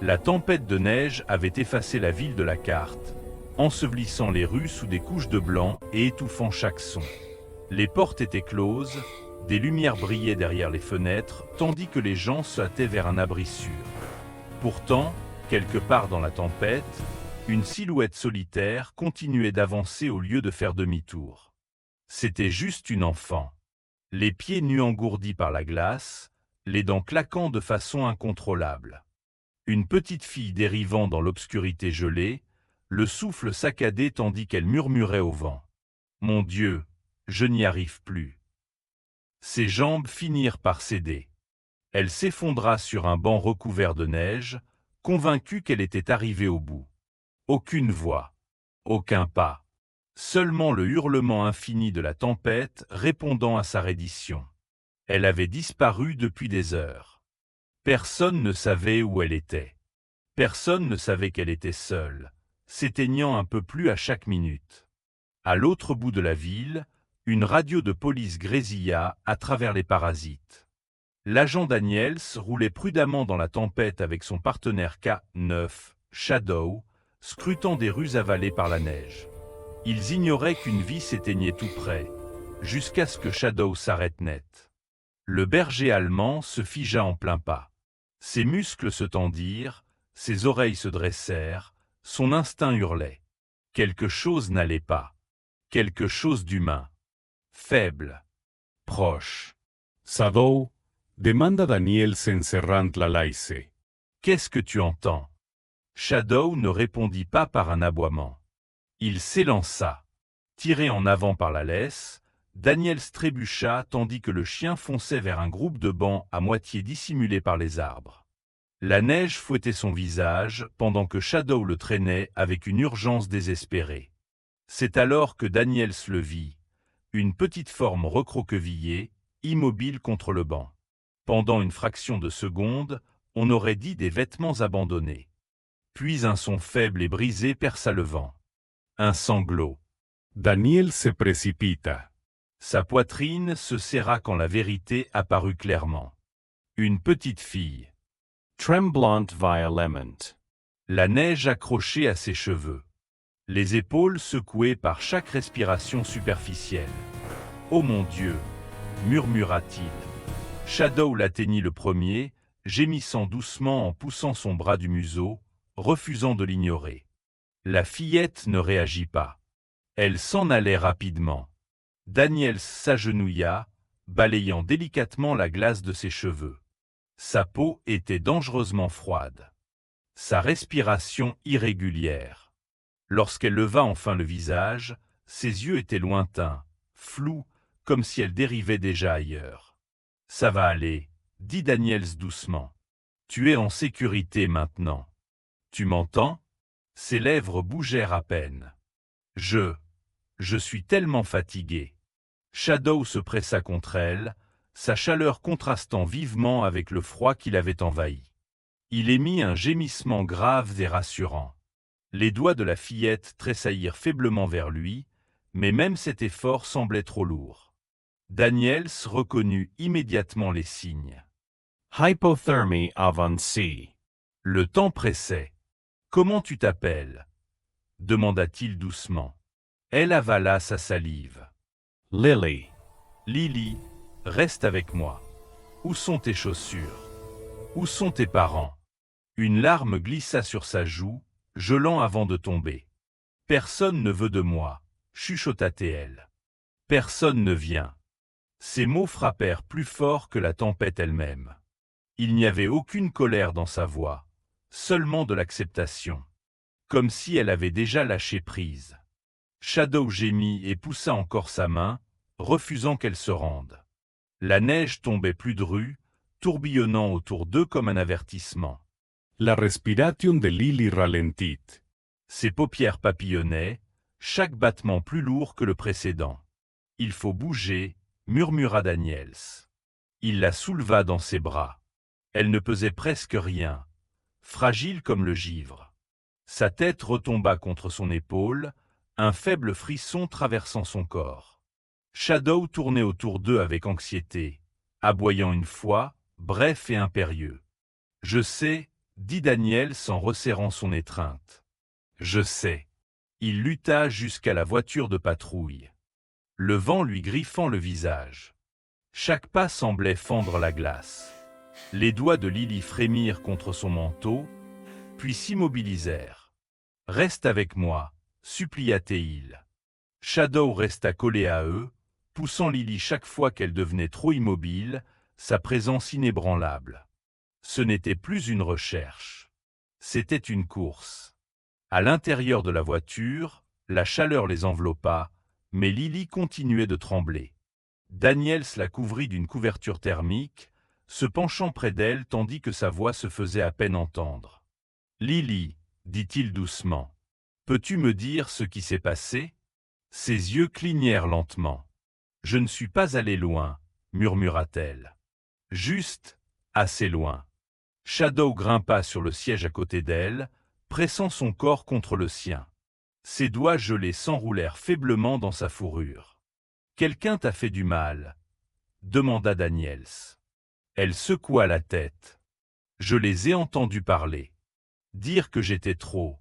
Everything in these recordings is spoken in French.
La tempête de neige avait effacé la ville de la carte, ensevelissant les rues sous des couches de blanc et étouffant chaque son. Les portes étaient closes, des lumières brillaient derrière les fenêtres, tandis que les gens se hâtaient vers un abri sûr. Pourtant, quelque part dans la tempête, une silhouette solitaire continuait d'avancer au lieu de faire demi-tour. C'était juste une enfant. Les pieds nus engourdis par la glace, les dents claquant de façon incontrôlable. Une petite fille dérivant dans l'obscurité gelée, le souffle saccadé tandis qu'elle murmurait au vent. « Mon Dieu, je n'y arrive plus. » Ses jambes finirent par céder. Elle s'effondra sur un banc recouvert de neige, convaincue qu'elle était arrivée au bout. Aucune voix, aucun pas, seulement le hurlement infini de la tempête répondant à sa reddition. Elle avait disparu depuis des heures. Personne ne savait où elle était. Personne ne savait qu'elle était seule, s'éteignant un peu plus à chaque minute. À l'autre bout de la ville, une radio de police grésilla à travers les parasites. L'agent Daniels roulait prudemment dans la tempête avec son partenaire K9, Shadow, scrutant des rues avalées par la neige. Ils ignoraient qu'une vie s'éteignait tout près, jusqu'à ce que Shadow s'arrête net. Le berger allemand se figea en plein pas. Ses muscles se tendirent, ses oreilles se dressèrent, son instinct hurlait. Quelque chose n'allait pas. Quelque chose d'humain. Faible. Proche. Shadow, demanda Daniels encerrant la laisse. Qu'est-ce que tu entends? Shadow ne répondit pas par un aboiement. Il s'élança. Tiré en avant par la laisse, Daniels trébucha tandis que le chien fonçait vers un groupe de bancs à moitié dissimulés par les arbres. La neige fouettait son visage pendant que Shadow le traînait avec une urgence désespérée. C'est alors que Daniels le vit, une petite forme recroquevillée, immobile contre le banc. Pendant une fraction de seconde, on aurait dit des vêtements abandonnés. Puis un son faible et brisé perça le vent. Un sanglot. Daniel se précipita. Sa poitrine se serra quand la vérité apparut clairement. Une petite fille. Tremblant violement. La neige accrochée à ses cheveux. Les épaules secouées par chaque respiration superficielle. « Oh mon Dieu !» murmura-t-il. Shadow l'atteignit le premier, gémissant doucement en poussant son bras du museau, refusant de l'ignorer. La fillette ne réagit pas. Elle s'en allait rapidement. Daniels s'agenouilla, balayant délicatement la glace de ses cheveux. Sa peau était dangereusement froide. Sa respiration irrégulière. Lorsqu'elle leva enfin le visage, ses yeux étaient lointains, flous, comme si elle dérivait déjà ailleurs. « Ça va aller, » dit Daniels doucement. « Tu es en sécurité maintenant. Tu m'entends » Ses lèvres bougèrent à peine. « Je suis tellement fatigué. » Shadow se pressa contre elle, sa chaleur contrastant vivement avec le froid qui l'avait envahi. Il émit un gémissement grave et rassurant. Les doigts de la fillette tressaillirent faiblement vers lui, mais même cet effort semblait trop lourd. Daniels reconnut immédiatement les signes. Hypothermie avancée. Le temps pressait. « Comment tu t'appelles » demanda-t-il doucement. Elle avala sa salive. Lily. Lily, reste avec moi. Où sont tes chaussures? Où sont tes parents? Une larme glissa sur sa joue, gelant avant de tomber. Personne ne veut de moi, chuchota-t-elle. Personne ne vient. Ces mots frappèrent plus fort que la tempête elle-même. Il n'y avait aucune colère dans sa voix, seulement de l'acceptation. Comme si elle avait déjà lâché prise. Shadow gémit et poussa encore sa main, refusant qu'elle se rende. La neige tombait plus drue, tourbillonnant autour d'eux comme un avertissement. La respiration de Lily ralentit. Ses paupières papillonnaient, chaque battement plus lourd que le précédent. « Il faut bouger » murmura Daniels. Il la souleva dans ses bras. Elle ne pesait presque rien, fragile comme le givre. Sa tête retomba contre son épaule, un faible frisson traversant son corps. Shadow tournait autour d'eux avec anxiété, aboyant une fois, bref et impérieux. « Je sais, dit Daniels en resserrant son étreinte. Je sais. Il lutta jusqu'à la voiture de patrouille, le vent lui griffant le visage. Chaque pas semblait fendre la glace. Les doigts de Lily frémirent contre son manteau, puis s'immobilisèrent. « Reste avec moi », supplia-t-il. Shadow resta collé à eux, poussant Lily chaque fois qu'elle devenait trop immobile, sa présence inébranlable. Ce n'était plus une recherche. C'était une course. À l'intérieur de la voiture, la chaleur les enveloppa, mais Lily continuait de trembler. Daniels la couvrit d'une couverture thermique, se penchant près d'elle tandis que sa voix se faisait à peine entendre. « Lily, dit-il doucement, peux-tu me dire ce qui s'est passé ?» Ses yeux clignèrent lentement. « Je ne suis pas allé loin, murmura-t-elle. Juste, assez loin. » Shadow grimpa sur le siège à côté d'elle, pressant son corps contre le sien. Ses doigts gelés s'enroulèrent faiblement dans sa fourrure. « Quelqu'un t'a fait du mal ?» demanda Daniels. Elle secoua la tête. « Je les ai entendus parler. Dire que j'étais trop.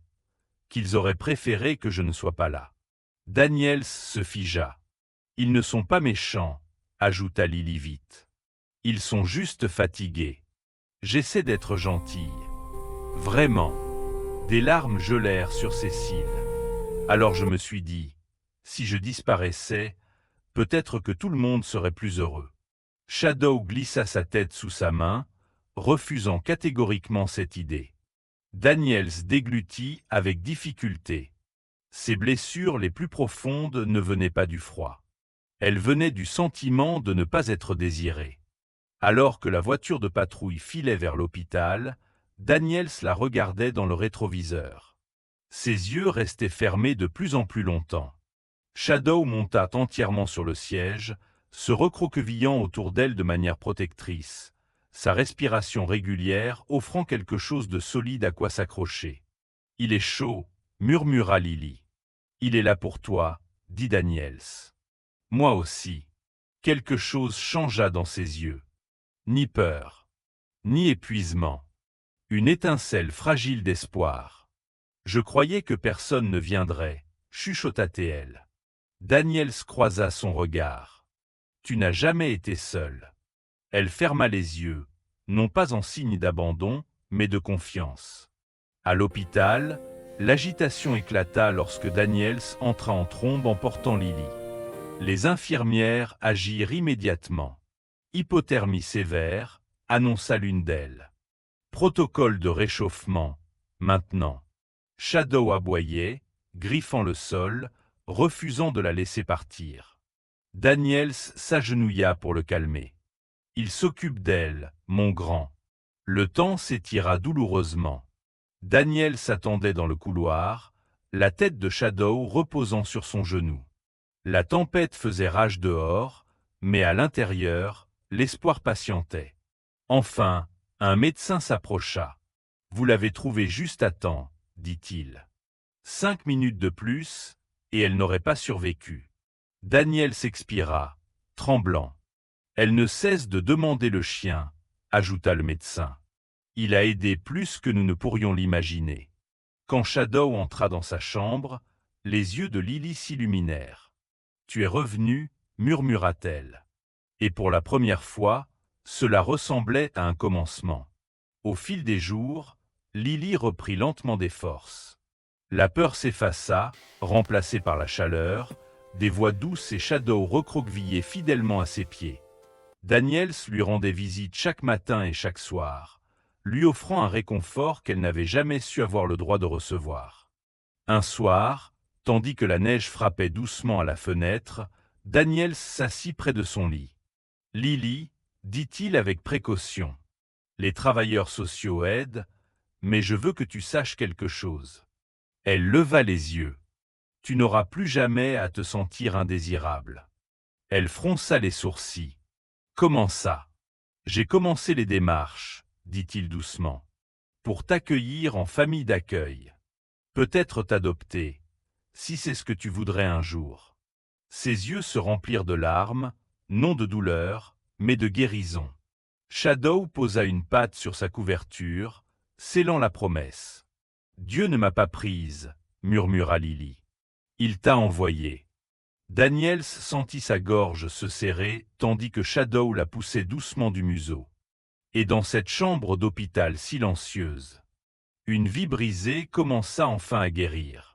Qu'ils auraient préféré que je ne sois pas là. » Daniels se figea. « Ils ne sont pas méchants, » ajouta Lily vite. « Ils sont juste fatigués. J'essaie d'être gentille. Vraiment. » Des larmes gelèrent sur ses cils. Alors je me suis dit, si je disparaissais, peut-être que tout le monde serait plus heureux. Shadow glissa sa tête sous sa main, refusant catégoriquement cette idée. Daniels déglutit avec difficulté. Ses blessures les plus profondes ne venaient pas du froid. Elles venaient du sentiment de ne pas être désiré. Alors que la voiture de patrouille filait vers l'hôpital, Daniels la regardait dans le rétroviseur. Ses yeux restaient fermés de plus en plus longtemps. Shadow monta entièrement sur le siège, se recroquevillant autour d'elle de manière protectrice, sa respiration régulière offrant quelque chose de solide à quoi s'accrocher. « Il est chaud, » murmura Lily. « Il est là pour toi, » dit Daniels. « Moi aussi. » Quelque chose changea dans ses yeux. Ni peur, ni épuisement. Une étincelle fragile d'espoir. « Je croyais que personne ne viendrait, » chuchota-t-elle. Daniels croisa son regard. « Tu n'as jamais été seule. » Elle ferma les yeux, non pas en signe d'abandon, mais de confiance. À l'hôpital, l'agitation éclata lorsque Daniels entra en trombe en portant Lily. Les infirmières agirent immédiatement. « Hypothermie sévère », annonça l'une d'elles. « Protocole de réchauffement, maintenant. » Shadow aboyait, griffant le sol, refusant de la laisser partir. Daniels s'agenouilla pour le calmer. « Il s'occupe d'elle, mon grand. » Le temps s'étira douloureusement. Daniels s'attendait dans le couloir, la tête de Shadow reposant sur son genou. La tempête faisait rage dehors, mais à l'intérieur, l'espoir patientait. Enfin, un médecin s'approcha. « Vous l'avez trouvée juste à temps, » dit-il. 5 minutes de plus, et elle n'aurait pas survécu. Daniels expira, tremblant. « Elle ne cesse de demander le chien, » ajouta le médecin. « Il a aidé plus que nous ne pourrions l'imaginer. » Quand Shadow entra dans sa chambre, les yeux de Lily s'illuminèrent. « Tu es revenu, » murmura-t-elle. Et pour la première fois, cela ressemblait à un commencement. Au fil des jours, Lily reprit lentement des forces. La peur s'effaça, remplacée par la chaleur, des voix douces et Shadow recroquevillait fidèlement à ses pieds. Daniels lui rendait visite chaque matin et chaque soir, lui offrant un réconfort qu'elle n'avait jamais su avoir le droit de recevoir. Un soir, tandis que la neige frappait doucement à la fenêtre, Daniels s'assit près de son lit. « Lily, » dit-il avec précaution, « les travailleurs sociaux aident, mais je veux que tu saches quelque chose. » Elle leva les yeux. « Tu n'auras plus jamais à te sentir indésirable. » Elle fronça les sourcils. « Comment ça ? » « J'ai commencé les démarches, » dit-il doucement, « pour t'accueillir en famille d'accueil. Peut-être t'adopter, si c'est ce que tu voudrais un jour. » Ses yeux se remplirent de larmes, non de douleur, mais de guérison. Shadow posa une patte sur sa couverture, scellant la promesse. « Dieu ne m'a pas prise, » murmura Lily. « Il t'a envoyé. » Daniels sentit sa gorge se serrer tandis que Shadow la poussait doucement du museau. Et dans cette chambre d'hôpital silencieuse, une vie brisée commença enfin à guérir.